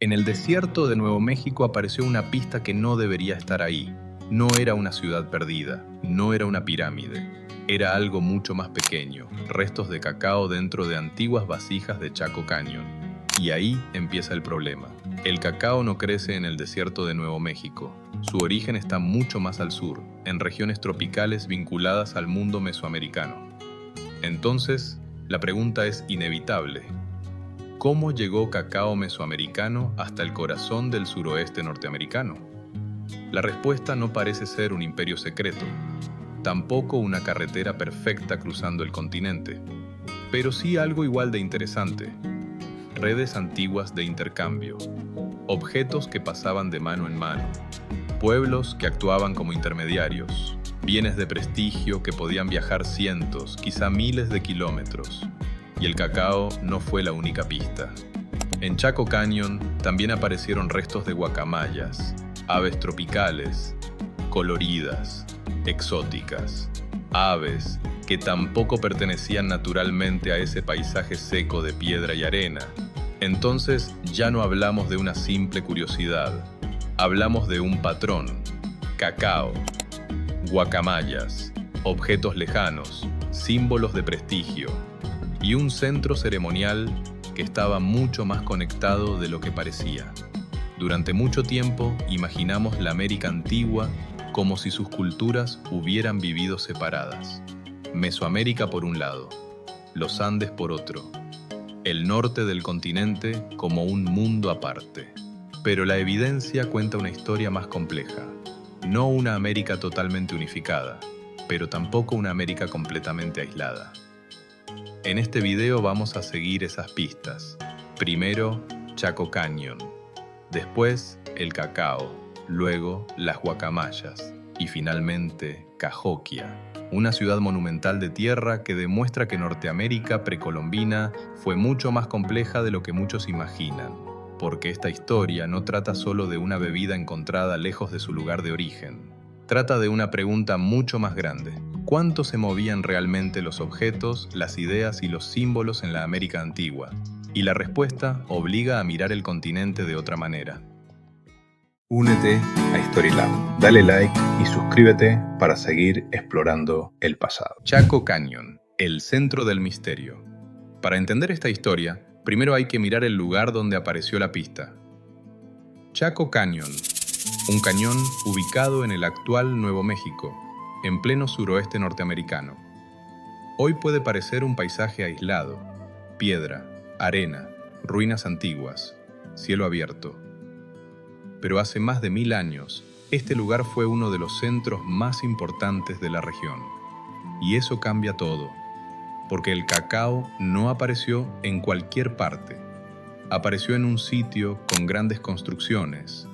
En el desierto de Nuevo México apareció una pista que no debería estar ahí. No era una ciudad perdida, no era una pirámide. Era algo mucho más pequeño, restos de cacao dentro de antiguas vasijas de Chaco Canyon. Y ahí empieza el problema. El cacao no crece en el desierto de Nuevo México. Su origen está mucho más al sur, en regiones tropicales vinculadas al mundo mesoamericano. Entonces, la pregunta es inevitable. ¿Cómo llegó cacao mesoamericano hasta el corazón del suroeste norteamericano? La respuesta no parece ser un imperio secreto, tampoco una carretera perfecta cruzando el continente, pero sí algo igual de interesante: redes antiguas de intercambio, objetos que pasaban de mano en mano, pueblos que actuaban como intermediarios, bienes de prestigio que podían viajar cientos, quizá miles de kilómetros. Y el cacao no fue la única pista. En Chaco Canyon también aparecieron restos de guacamayas, aves tropicales, coloridas, exóticas, aves que tampoco pertenecían naturalmente a ese paisaje seco de piedra y arena. Entonces ya no hablamos de una simple curiosidad, hablamos de un patrón: cacao, guacamayas, objetos lejanos, símbolos de prestigio, y un centro ceremonial que estaba mucho más conectado de lo que parecía. Durante mucho tiempo imaginamos la América antigua como si sus culturas hubieran vivido separadas. Mesoamérica por un lado, los Andes por otro, el norte del continente como un mundo aparte. Pero la evidencia cuenta una historia más compleja. No una América totalmente unificada, pero tampoco una América completamente aislada. En este video vamos a seguir esas pistas. Primero, Chaco Canyon. Después, el cacao. Luego, las guacamayas. Y finalmente, Cahokia, una ciudad monumental de tierra que demuestra que Norteamérica precolombina fue mucho más compleja de lo que muchos imaginan. Porque esta historia no trata solo de una bebida encontrada lejos de su lugar de origen. Trata de una pregunta mucho más grande. ¿Cuánto se movían realmente los objetos, las ideas y los símbolos en la América antigua? Y la respuesta obliga a mirar el continente de otra manera. Únete a Storylab, dale like y suscríbete para seguir explorando el pasado. Chaco Canyon, el centro del misterio. Para entender esta historia, primero hay que mirar el lugar donde apareció la pista. Chaco Canyon, un cañón ubicado en el actual Nuevo México, en pleno suroeste norteamericano. Hoy puede parecer un paisaje aislado: piedra, arena, ruinas antiguas, cielo abierto. Pero hace más de 1000 años, este lugar fue uno de los centros más importantes de la región. Y eso cambia todo, porque el cacao no apareció en cualquier parte. Apareció en un sitio con grandes construcciones,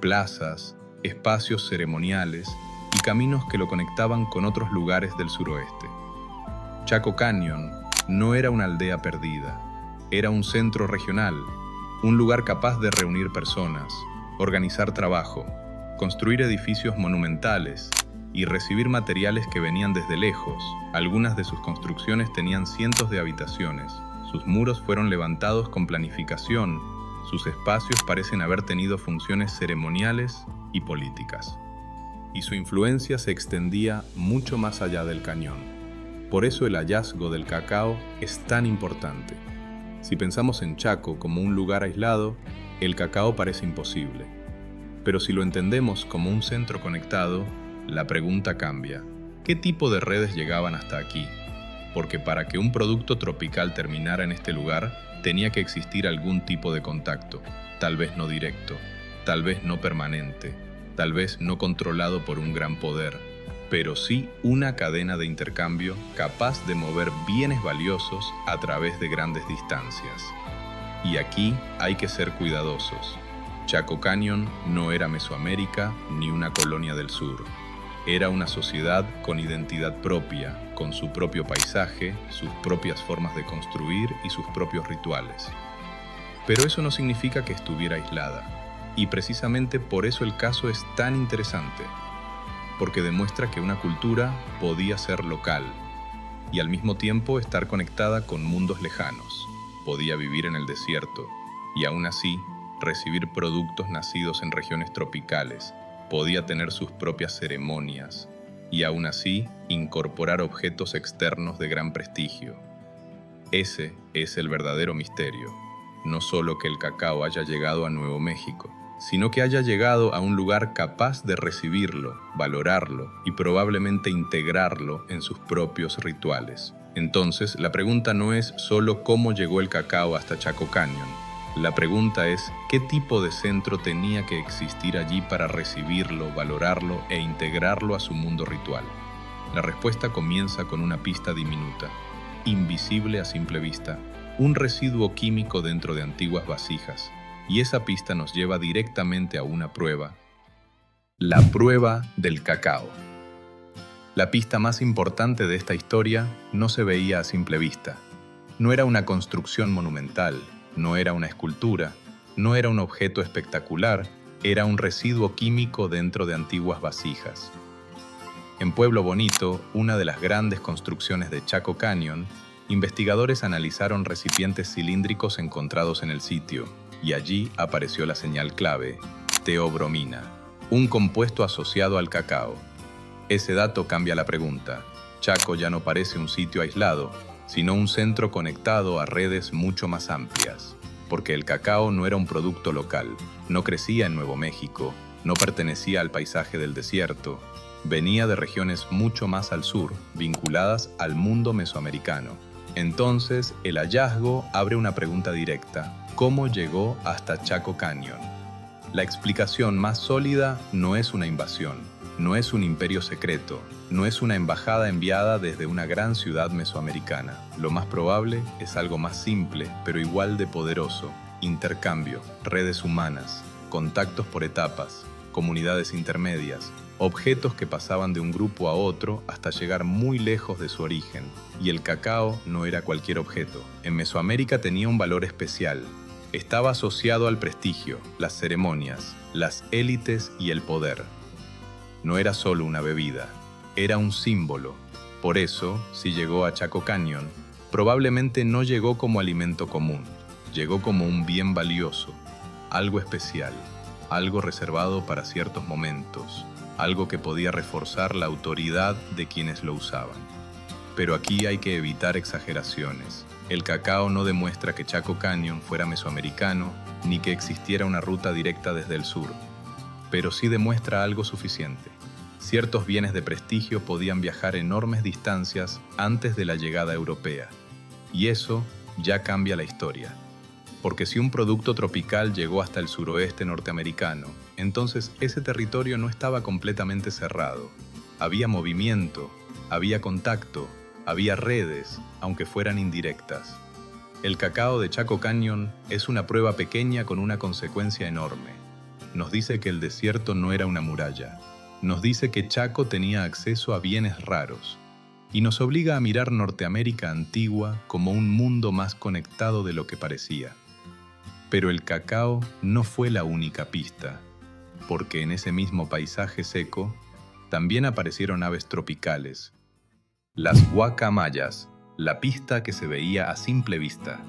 plazas, espacios ceremoniales y caminos que lo conectaban con otros lugares del suroeste. Chaco Canyon no era una aldea perdida, era un centro regional, un lugar capaz de reunir personas, organizar trabajo, construir edificios monumentales y recibir materiales que venían desde lejos. Algunas de sus construcciones tenían cientos de habitaciones, sus muros fueron levantados con planificación, sus espacios parecen haber tenido funciones ceremoniales y políticas. Y su influencia se extendía mucho más allá del cañón. Por eso el hallazgo del cacao es tan importante. Si pensamos en Chaco como un lugar aislado, el cacao parece imposible. Pero si lo entendemos como un centro conectado, la pregunta cambia. ¿Qué tipo de redes llegaban hasta aquí? Porque para que un producto tropical terminara en este lugar, tenía que existir algún tipo de contacto, tal vez no directo, tal vez no permanente, tal vez no controlado por un gran poder, pero sí una cadena de intercambio capaz de mover bienes valiosos a través de grandes distancias. Y aquí hay que ser cuidadosos. Chaco Canyon no era Mesoamérica ni una colonia del sur. Era una sociedad con identidad propia, con su propio paisaje, sus propias formas de construir y sus propios rituales. Pero eso no significa que estuviera aislada. Y precisamente por eso el caso es tan interesante, porque demuestra que una cultura podía ser local y al mismo tiempo estar conectada con mundos lejanos. Podía vivir en el desierto y aún así recibir productos nacidos en regiones tropicales, podía tener sus propias ceremonias y aún así incorporar objetos externos de gran prestigio. Ese es el verdadero misterio, no solo que el cacao haya llegado a Nuevo México, sino que haya llegado a un lugar capaz de recibirlo, valorarlo y probablemente integrarlo en sus propios rituales. Entonces, la pregunta no es solo cómo llegó el cacao hasta Chaco Canyon. La pregunta es qué tipo de centro tenía que existir allí para recibirlo, valorarlo e integrarlo a su mundo ritual. La respuesta comienza con una pista diminuta, invisible a simple vista, un residuo químico dentro de antiguas vasijas, y esa pista nos lleva directamente a una prueba, la prueba del cacao. La pista más importante de esta historia no se veía a simple vista. No era una construcción monumental, no era una escultura, no era un objeto espectacular, era un residuo químico dentro de antiguas vasijas. En Pueblo Bonito, una de las grandes construcciones de Chaco Canyon, investigadores analizaron recipientes cilíndricos encontrados en el sitio, y allí apareció la señal clave, teobromina, un compuesto asociado al cacao. Ese dato cambia la pregunta. Chaco ya no parece un sitio aislado, sino un centro conectado a redes mucho más amplias, porque el cacao no era un producto local, no crecía en Nuevo México, no pertenecía al paisaje del desierto, venía de regiones mucho más al sur, vinculadas al mundo mesoamericano. Entonces, el hallazgo abre una pregunta directa: ¿cómo llegó hasta Chaco Canyon? La explicación más sólida no es una invasión, no es un imperio secreto, no es una embajada enviada desde una gran ciudad mesoamericana. Lo más probable es algo más simple, pero igual de poderoso: intercambio, redes humanas, contactos por etapas, comunidades intermedias, objetos que pasaban de un grupo a otro hasta llegar muy lejos de su origen. Y el cacao no era cualquier objeto. En Mesoamérica tenía un valor especial. Estaba asociado al prestigio, las ceremonias, las élites y el poder. No era solo una bebida, era un símbolo. Por eso, si llegó a Chaco Canyon, probablemente no llegó como alimento común, llegó como un bien valioso, algo especial, algo reservado para ciertos momentos, algo que podía reforzar la autoridad de quienes lo usaban. Pero aquí hay que evitar exageraciones. El cacao no demuestra que Chaco Canyon fuera mesoamericano, ni que existiera una ruta directa desde el sur. Pero sí demuestra algo suficiente. Ciertos bienes de prestigio podían viajar enormes distancias antes de la llegada europea. Y eso ya cambia la historia. Porque si un producto tropical llegó hasta el suroeste norteamericano, entonces ese territorio no estaba completamente cerrado. Había movimiento, había contacto, había redes, aunque fueran indirectas. El cacao de Chaco Canyon es una prueba pequeña con una consecuencia enorme. Nos dice que el desierto no era una muralla. Nos dice que Chaco tenía acceso a bienes raros. Y nos obliga a mirar Norteamérica antigua como un mundo más conectado de lo que parecía. Pero el cacao no fue la única pista, porque en ese mismo paisaje seco también aparecieron aves tropicales. Las guacamayas, la pista que se veía a simple vista.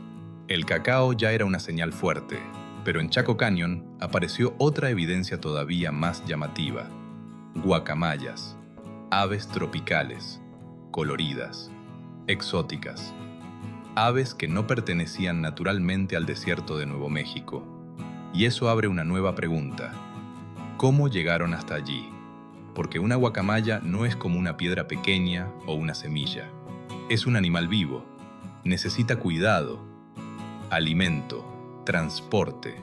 El cacao ya era una señal fuerte, pero en Chaco Canyon apareció otra evidencia todavía más llamativa. Guacamayas, aves tropicales, coloridas, exóticas. Aves que no pertenecían naturalmente al desierto de Nuevo México. Y eso abre una nueva pregunta. ¿Cómo llegaron hasta allí? Porque una guacamaya no es como una piedra pequeña o una semilla. Es un animal vivo. Necesita cuidado, alimento, transporte.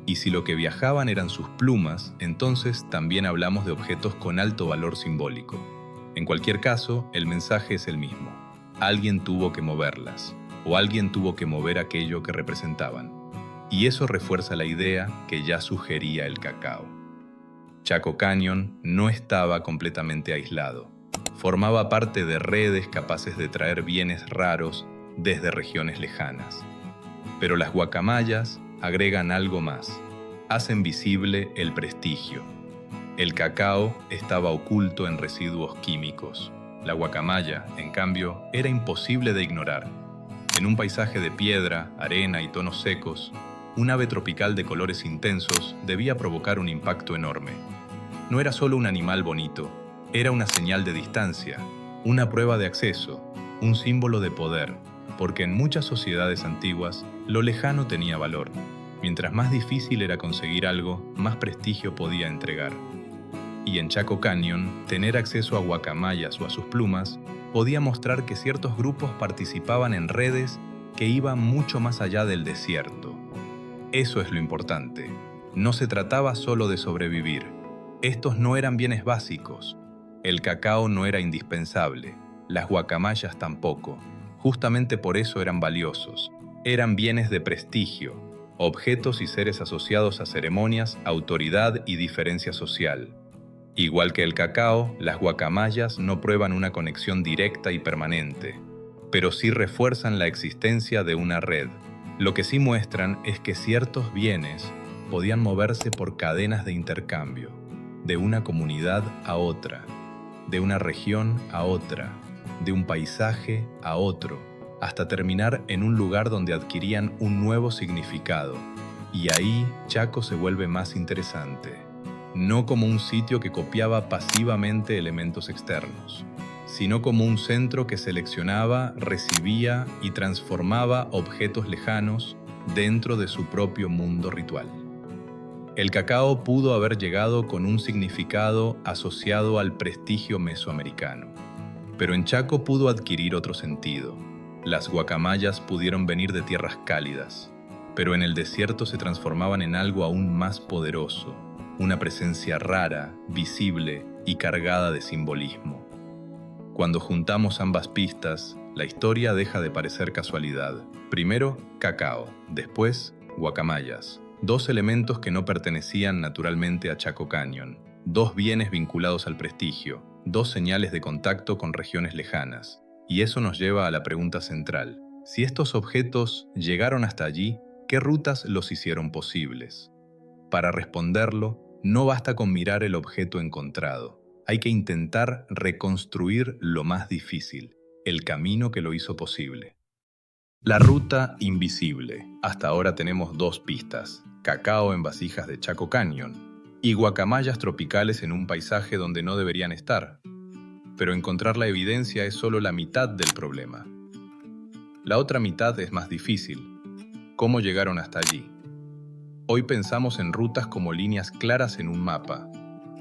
Y si lo que viajaban eran sus plumas, entonces también hablamos de objetos con alto valor simbólico. En cualquier caso, el mensaje es el mismo. Alguien tuvo que moverlas, o alguien tuvo que mover aquello que representaban. Y eso refuerza la idea que ya sugería el cacao. Chaco Canyon no estaba completamente aislado. Formaba parte de redes capaces de traer bienes raros desde regiones lejanas. Pero las guacamayas agregan algo más. Hacen visible el prestigio. El cacao estaba oculto en residuos químicos. La guacamaya, en cambio, era imposible de ignorar. En un paisaje de piedra, arena y tonos secos, Un ave tropical de colores intensos debía provocar un impacto enorme. No era solo un animal bonito, era una señal de distancia, una prueba de acceso, un símbolo de poder, porque en muchas sociedades antiguas lo lejano tenía valor. Mientras más difícil era conseguir algo, más prestigio podía entregar. Y en Chaco Canyon, tener acceso a guacamayas o a sus plumas podía mostrar que ciertos grupos participaban en redes que iban mucho más allá del desierto. Eso es lo importante. No se trataba solo de sobrevivir. Estos no eran bienes básicos. El cacao no era indispensable, las guacamayas tampoco. Justamente por eso eran valiosos. Eran bienes de prestigio, objetos y seres asociados a ceremonias, autoridad y diferencia social. Igual que el cacao, las guacamayas no prueban una conexión directa y permanente, pero sí refuerzan la existencia de una red. Lo que sí muestran es que ciertos bienes podían moverse por cadenas de intercambio, de una comunidad a otra, de una región a otra, de un paisaje a otro, hasta terminar en un lugar donde adquirían un nuevo significado. Y ahí Chaco se vuelve más interesante. No como un sitio que copiaba pasivamente elementos externos, sino como un centro que seleccionaba, recibía y transformaba objetos lejanos dentro de su propio mundo ritual. El cacao pudo haber llegado con un significado asociado al prestigio mesoamericano, pero en Chaco pudo adquirir otro sentido. Las guacamayas pudieron venir de tierras cálidas, pero en el desierto se transformaban en algo aún más poderoso, una presencia rara, visible y cargada de simbolismo. Cuando juntamos ambas pistas, la historia deja de parecer casualidad. Primero, cacao, después, guacamayas. Dos elementos que no pertenecían naturalmente a Chaco Canyon, dos bienes vinculados al prestigio, dos señales de contacto con regiones lejanas. Y eso nos lleva a la pregunta central. Si estos objetos llegaron hasta allí, ¿qué rutas los hicieron posibles? Para responderlo, no basta con mirar el objeto encontrado. Hay que intentar reconstruir lo más difícil, el camino que lo hizo posible. La ruta invisible. Hasta ahora tenemos dos pistas: cacao en vasijas de Chaco Canyon y guacamayas tropicales en un paisaje donde no deberían estar. Pero encontrar la evidencia es solo la mitad del problema. La otra mitad es más difícil. ¿Cómo llegaron hasta allí? Hoy pensamos en rutas como líneas claras en un mapa,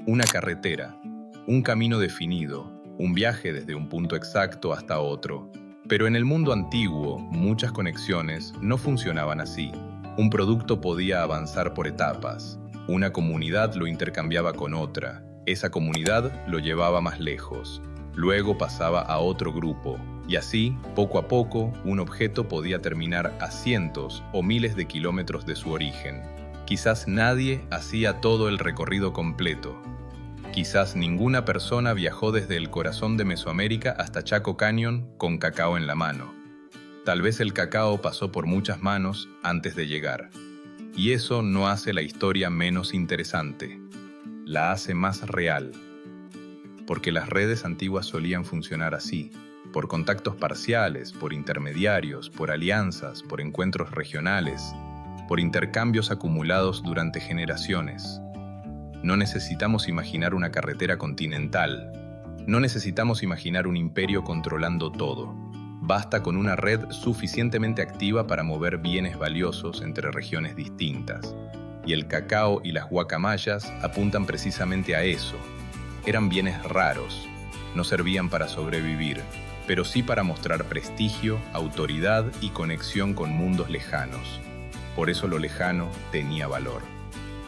una carretera, un camino definido, un viaje desde un punto exacto hasta otro. Pero en el mundo antiguo, muchas conexiones no funcionaban así. Un producto podía avanzar por etapas. Una comunidad lo intercambiaba con otra. Esa comunidad lo llevaba más lejos. Luego pasaba a otro grupo. Y así, poco a poco, un objeto podía terminar a cientos o miles de kilómetros de su origen. Quizás nadie hacía todo el recorrido completo. Quizás ninguna persona viajó desde el corazón de Mesoamérica hasta Chaco Canyon con cacao en la mano. Tal vez el cacao pasó por muchas manos antes de llegar. Y eso no hace la historia menos interesante. La hace más real. Porque las redes antiguas solían funcionar así, por contactos parciales, por intermediarios, por alianzas, por encuentros regionales, por intercambios acumulados durante generaciones. No necesitamos imaginar una carretera continental. No necesitamos imaginar un imperio controlando todo. Basta con una red suficientemente activa para mover bienes valiosos entre regiones distintas. Y el cacao y las guacamayas apuntan precisamente a eso. Eran bienes raros. No servían para sobrevivir, pero sí para mostrar prestigio, autoridad y conexión con mundos lejanos. Por eso lo lejano tenía valor.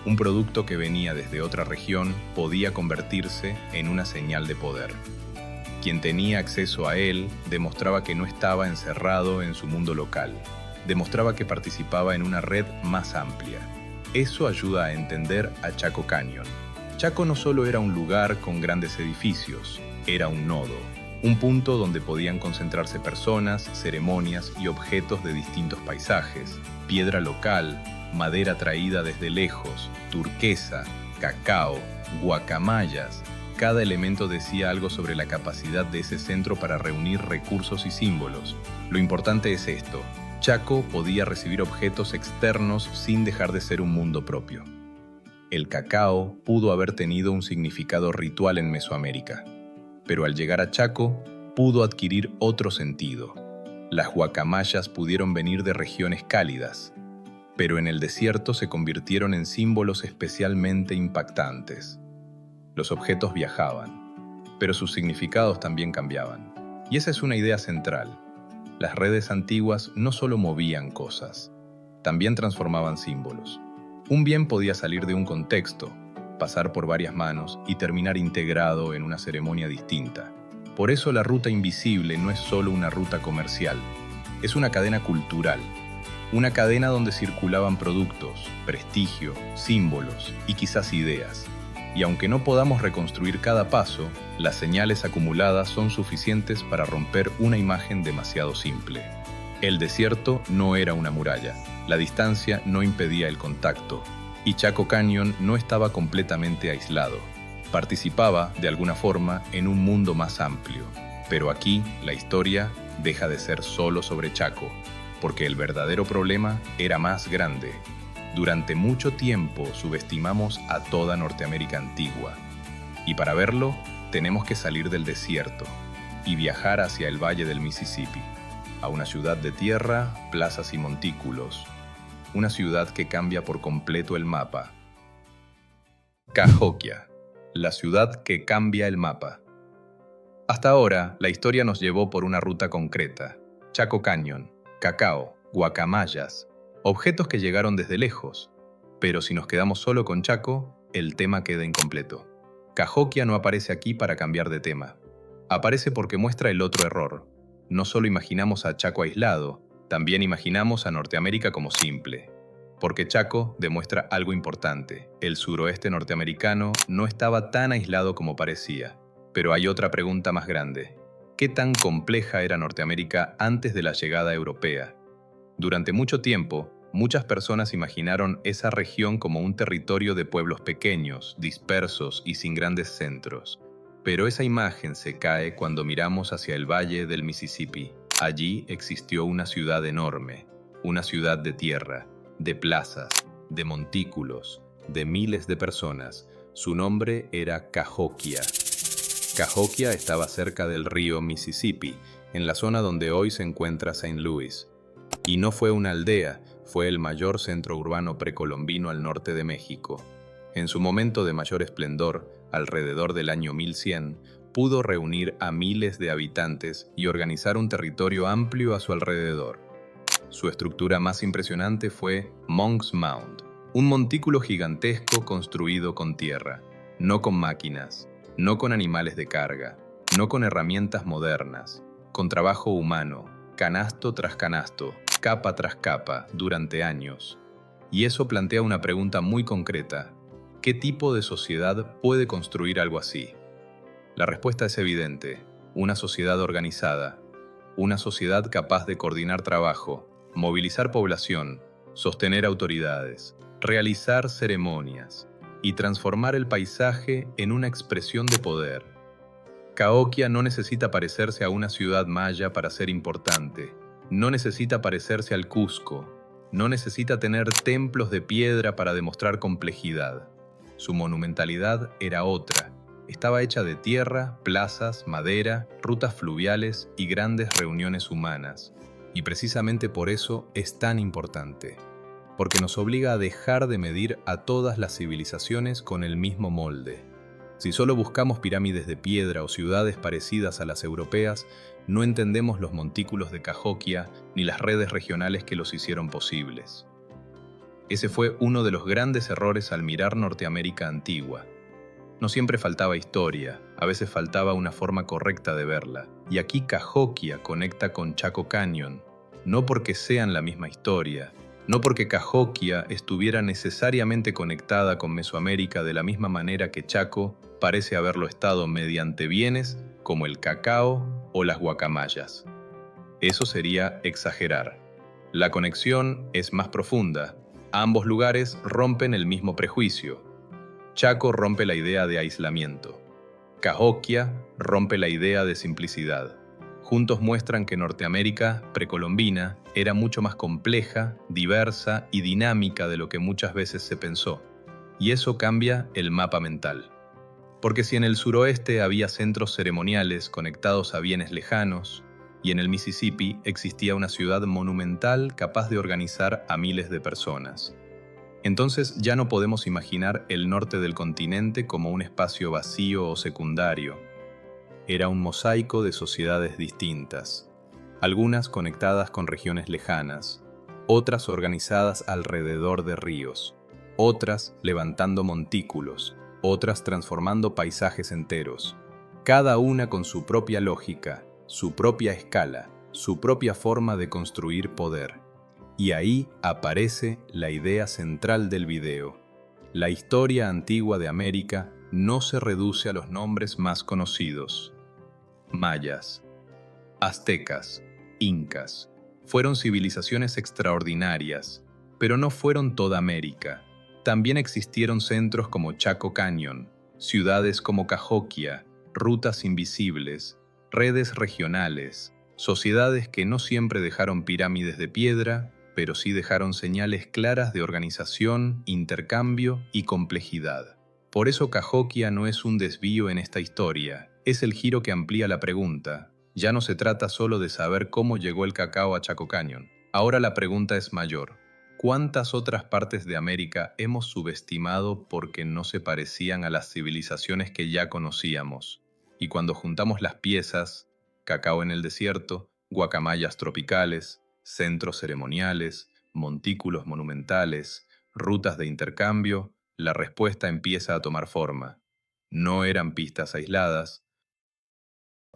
Un producto que venía desde otra región podía convertirse en una señal de poder. Quien tenía acceso a él demostraba que no estaba encerrado en su mundo local. Demostraba que participaba en una red más amplia. Eso ayuda a entender a Chaco Canyon. Chaco no solo era un lugar con grandes edificios, era un nodo. Un punto donde podían concentrarse personas, ceremonias y objetos de distintos paisajes. Piedra local, madera traída desde lejos, turquesa, cacao, guacamayas. Cada elemento decía algo sobre la capacidad de ese centro para reunir recursos y símbolos. Lo importante es esto: Chaco podía recibir objetos externos sin dejar de ser un mundo propio. El cacao pudo haber tenido un significado ritual en Mesoamérica, pero al llegar a Chaco, pudo adquirir otro sentido. Las guacamayas pudieron venir de regiones cálidas, pero en el desierto se convirtieron en símbolos especialmente impactantes. Los objetos viajaban, pero sus significados también cambiaban. Y esa es una idea central. Las redes antiguas no solo movían cosas, también transformaban símbolos. Un bien podía salir de un contexto, pasar por varias manos y terminar integrado en una ceremonia distinta. Por eso la ruta invisible no es solo una ruta comercial, es una cadena cultural. Una cadena donde circulaban productos, prestigio, símbolos y quizás ideas. Y aunque no podamos reconstruir cada paso, las señales acumuladas son suficientes para romper una imagen demasiado simple. El desierto no era una muralla, la distancia no impedía el contacto, y Chaco Canyon no estaba completamente aislado. Participaba, de alguna forma, en un mundo más amplio. Pero aquí, la historia deja de ser solo sobre Chaco, porque el verdadero problema era más grande. Durante mucho tiempo subestimamos a toda Norteamérica antigua. Y para verlo, tenemos que salir del desierto y viajar hacia el valle del Mississippi, a una ciudad de tierra, plazas y montículos. Una ciudad que cambia por completo el mapa. Cahokia, la ciudad que cambia el mapa. Hasta ahora, la historia nos llevó por una ruta concreta. Chaco Canyon, cacao, guacamayas, objetos que llegaron desde lejos. Pero si nos quedamos solo con Chaco, el tema queda incompleto. Cahokia no aparece aquí para cambiar de tema. Aparece porque muestra el otro error. No solo imaginamos a Chaco aislado, también imaginamos a Norteamérica como simple. Porque Chaco demuestra algo importante. El suroeste norteamericano no estaba tan aislado como parecía. Pero hay otra pregunta más grande. ¿Qué tan compleja era Norteamérica antes de la llegada europea? Durante mucho tiempo, muchas personas imaginaron esa región como un territorio de pueblos pequeños, dispersos y sin grandes centros. Pero esa imagen se cae cuando miramos hacia el valle del Mississippi. Allí existió una ciudad enorme, una ciudad de tierra, de plazas, de montículos, de miles de personas. Su nombre era Cahokia. Cahokia estaba cerca del río Mississippi, en la zona donde hoy se encuentra St. Louis. Y no fue una aldea, fue el mayor centro urbano precolombino al norte de México. En su momento de mayor esplendor, alrededor del año 1100, pudo reunir a miles de habitantes y organizar un territorio amplio a su alrededor. Su estructura más impresionante fue Monk's Mound, un montículo gigantesco construido con tierra, no con máquinas, no con animales de carga, no con herramientas modernas, con trabajo humano, canasto tras canasto, capa tras capa, durante años. Y eso plantea una pregunta muy concreta. ¿Qué tipo de sociedad puede construir algo así? La respuesta es evidente. Una sociedad organizada. Una sociedad capaz de coordinar trabajo, movilizar población, sostener autoridades, realizar ceremonias y transformar el paisaje en una expresión de poder. Cahokia no necesita parecerse a una ciudad maya para ser importante. No necesita parecerse al Cusco. No necesita tener templos de piedra para demostrar complejidad. Su monumentalidad era otra. Estaba hecha de tierra, plazas, madera, rutas fluviales y grandes reuniones humanas. Y precisamente por eso es tan importante. Porque nos obliga a dejar de medir a todas las civilizaciones con el mismo molde. Si solo buscamos pirámides de piedra o ciudades parecidas a las europeas, no entendemos los montículos de Cahokia ni las redes regionales que los hicieron posibles. Ese fue uno de los grandes errores al mirar Norteamérica antigua. No siempre faltaba historia, a veces faltaba una forma correcta de verla. Y aquí Cahokia conecta con Chaco Canyon, no porque sean la misma historia, no porque Cahokia estuviera necesariamente conectada con Mesoamérica de la misma manera que Chaco parece haberlo estado mediante bienes como el cacao o las guacamayas. Eso sería exagerar. La conexión es más profunda. Ambos lugares rompen el mismo prejuicio. Chaco rompe la idea de aislamiento. Cahokia rompe la idea de simplicidad. Juntos muestran que Norteamérica precolombina era mucho más compleja, diversa y dinámica de lo que muchas veces se pensó. Y eso cambia el mapa mental. Porque si en el suroeste había centros ceremoniales conectados a bienes lejanos, y en el Mississippi existía una ciudad monumental capaz de organizar a miles de personas, entonces ya no podemos imaginar el norte del continente como un espacio vacío o secundario. Era un mosaico de sociedades distintas, algunas conectadas con regiones lejanas, otras organizadas alrededor de ríos, otras levantando montículos, otras transformando paisajes enteros, cada una con su propia lógica, su propia escala, su propia forma de construir poder. Y ahí aparece la idea central del video. La historia antigua de América no se reduce a los nombres más conocidos. Mayas, aztecas, incas, fueron civilizaciones extraordinarias, pero no fueron toda América. También existieron centros como Chaco Canyon, ciudades como Cahokia, rutas invisibles, redes regionales, sociedades que no siempre dejaron pirámides de piedra, pero sí dejaron señales claras de organización, intercambio y complejidad. Por eso Cahokia no es un desvío en esta historia, es el giro que amplía la pregunta. Ya no se trata solo de saber cómo llegó el cacao a Chaco Canyon. Ahora la pregunta es mayor. ¿Cuántas otras partes de América hemos subestimado porque no se parecían a las civilizaciones que ya conocíamos? Y cuando juntamos las piezas, cacao en el desierto, guacamayas tropicales, centros ceremoniales, montículos monumentales, rutas de intercambio, la respuesta empieza a tomar forma. No eran pistas aisladas.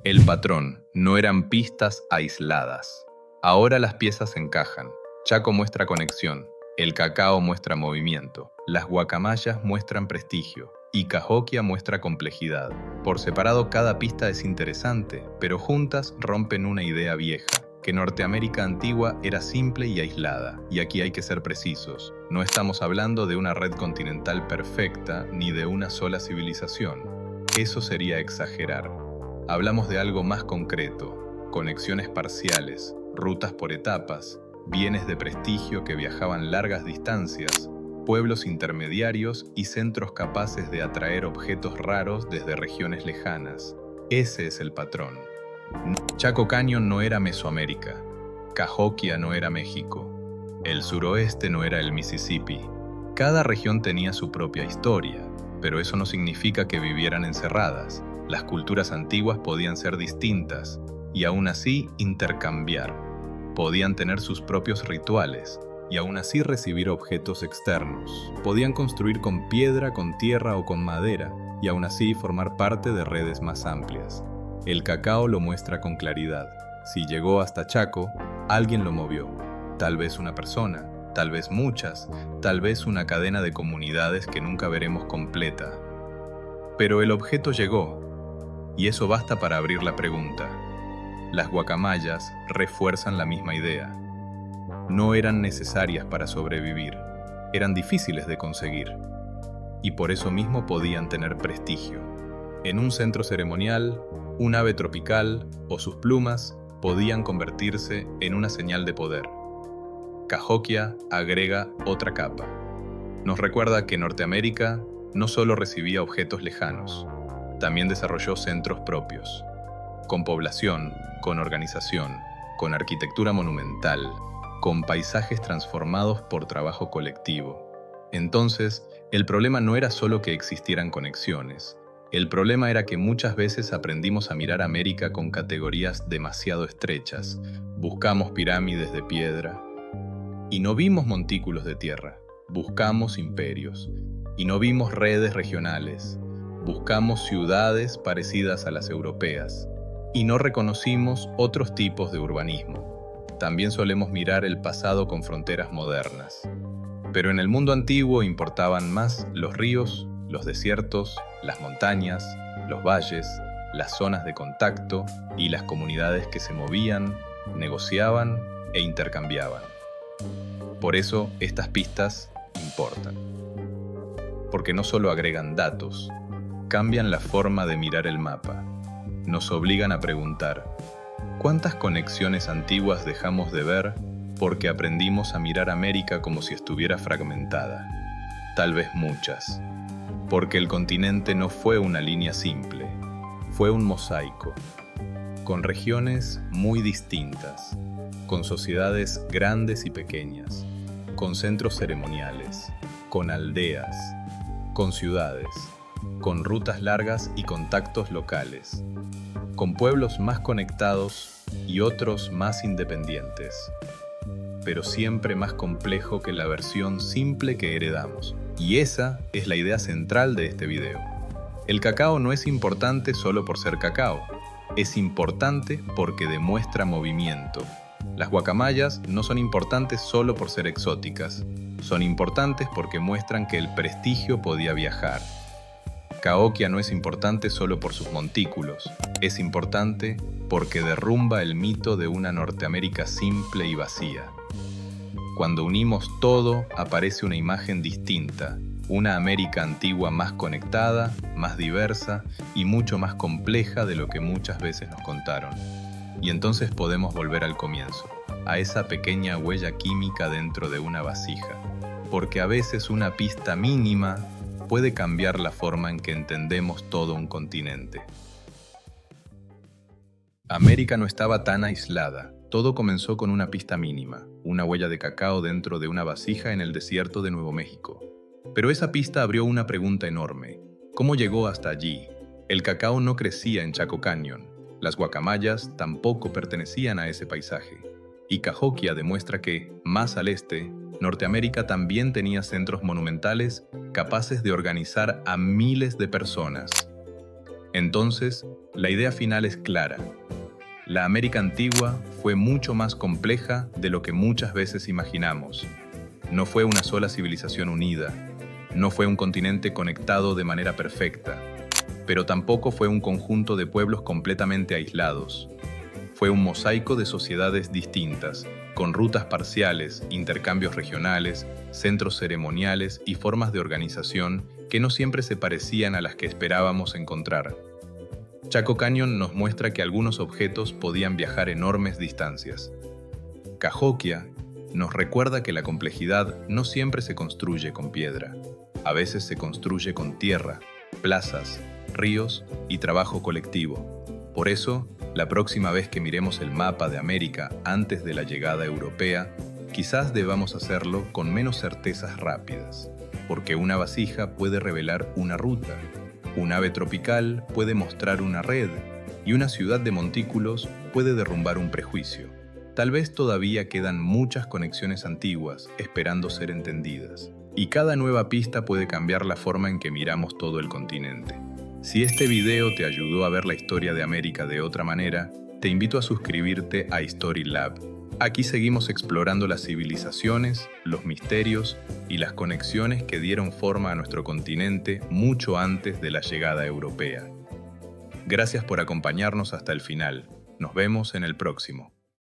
El patrón, no eran pistas aisladas. Ahora las piezas encajan. Chaco muestra conexión, el cacao muestra movimiento, las guacamayas muestran prestigio y Cahokia muestra complejidad. Por separado cada pista es interesante, pero juntas rompen una idea vieja, que Norteamérica antigua era simple y aislada. Y aquí hay que ser precisos. No estamos hablando de una red continental perfecta ni de una sola civilización. Eso sería exagerar. Hablamos de algo más concreto, conexiones parciales, rutas por etapas, bienes de prestigio que viajaban largas distancias, pueblos intermediarios y centros capaces de atraer objetos raros desde regiones lejanas. Ese es el patrón. Chaco Canyon no era Mesoamérica, Cahokia no era México, el suroeste no era el Mississippi. Cada región tenía su propia historia, pero eso no significa que vivieran encerradas. Las culturas antiguas podían ser distintas y aún así intercambiar. Podían tener sus propios rituales y aún así recibir objetos externos. Podían construir con piedra, con tierra o con madera y aún así formar parte de redes más amplias. El cacao lo muestra con claridad. Si llegó hasta Chaco, alguien lo movió. Tal vez una persona, tal vez muchas, tal vez una cadena de comunidades que nunca veremos completa. Pero el objeto llegó, y eso basta para abrir la pregunta. Las guacamayas refuerzan la misma idea. No eran necesarias para sobrevivir, eran difíciles de conseguir, y por eso mismo podían tener prestigio. En un centro ceremonial, un ave tropical o sus plumas podían convertirse en una señal de poder. Cahokia agrega otra capa. Nos recuerda que Norteamérica no solo recibía objetos lejanos, también desarrolló centros propios, con población, con organización, con arquitectura monumental, con paisajes transformados por trabajo colectivo. Entonces, el problema no era solo que existieran conexiones. El problema era que muchas veces aprendimos a mirar América con categorías demasiado estrechas. Buscamos pirámides de piedra y no vimos montículos de tierra. Buscamos imperios y no vimos redes regionales. Buscamos ciudades parecidas a las europeas y no reconocimos otros tipos de urbanismo. También solemos mirar el pasado con fronteras modernas. Pero en el mundo antiguo importaban más los ríos, los desiertos, las montañas, los valles, las zonas de contacto y las comunidades que se movían, negociaban e intercambiaban. Por eso estas pistas importan. Porque no solo agregan datos, cambian la forma de mirar el mapa. Nos obligan a preguntar, ¿Cuántas conexiones antiguas dejamos de ver porque aprendimos a mirar América como si estuviera fragmentada? Tal vez muchas. Porque el continente no fue una línea simple, fue un mosaico, con regiones muy distintas, con sociedades grandes y pequeñas, con centros ceremoniales, con aldeas, con ciudades, con rutas largas y contactos locales, con pueblos más conectados y otros más independientes, pero siempre más complejo que la versión simple que heredamos. Y esa es la idea central de este video. El cacao no es importante solo por ser cacao, es importante porque demuestra movimiento. Las guacamayas no son importantes solo por ser exóticas, son importantes porque muestran que el prestigio podía viajar. Cahokia no es importante solo por sus montículos, es importante porque derrumba el mito de una Norteamérica simple y vacía. Cuando unimos todo, aparece una imagen distinta, una América antigua más conectada, más diversa y mucho más compleja de lo que muchas veces nos contaron. Y entonces podemos volver al comienzo, a esa pequeña huella química dentro de una vasija, porque a veces una pista mínima puede cambiar la forma en que entendemos todo un continente. América no estaba tan aislada. Todo comenzó con una pista mínima, una huella de cacao dentro de una vasija en el desierto de Nuevo México. Pero esa pista abrió una pregunta enorme. ¿Cómo llegó hasta allí? El cacao no crecía en Chaco Canyon. Las guacamayas tampoco pertenecían a ese paisaje. Y Cahokia demuestra que, más al este, Norteamérica también tenía centros monumentales capaces de organizar a miles de personas. Entonces, la idea final es clara. La América antigua fue mucho más compleja de lo que muchas veces imaginamos. No fue una sola civilización unida, no fue un continente conectado de manera perfecta, pero tampoco fue un conjunto de pueblos completamente aislados. Fue un mosaico de sociedades distintas, con rutas parciales, intercambios regionales, centros ceremoniales y formas de organización que no siempre se parecían a las que esperábamos encontrar. Chaco Canyon nos muestra que algunos objetos podían viajar enormes distancias. Cahokia nos recuerda que la complejidad no siempre se construye con piedra. A veces se construye con tierra, plazas, ríos y trabajo colectivo. Por eso, la próxima vez que miremos el mapa de América antes de la llegada europea, quizás debamos hacerlo con menos certezas rápidas, porque una vasija puede revelar una ruta, un ave tropical puede mostrar una red, y una ciudad de montículos puede derrumbar un prejuicio. Tal vez todavía quedan muchas conexiones antiguas esperando ser entendidas, y cada nueva pista puede cambiar la forma en que miramos todo el continente. Si este video te ayudó a ver la historia de América de otra manera, te invito a suscribirte a Storylab. Aquí seguimos explorando las civilizaciones, los misterios y las conexiones que dieron forma a nuestro continente mucho antes de la llegada europea. Gracias por acompañarnos hasta el final. Nos vemos en el próximo.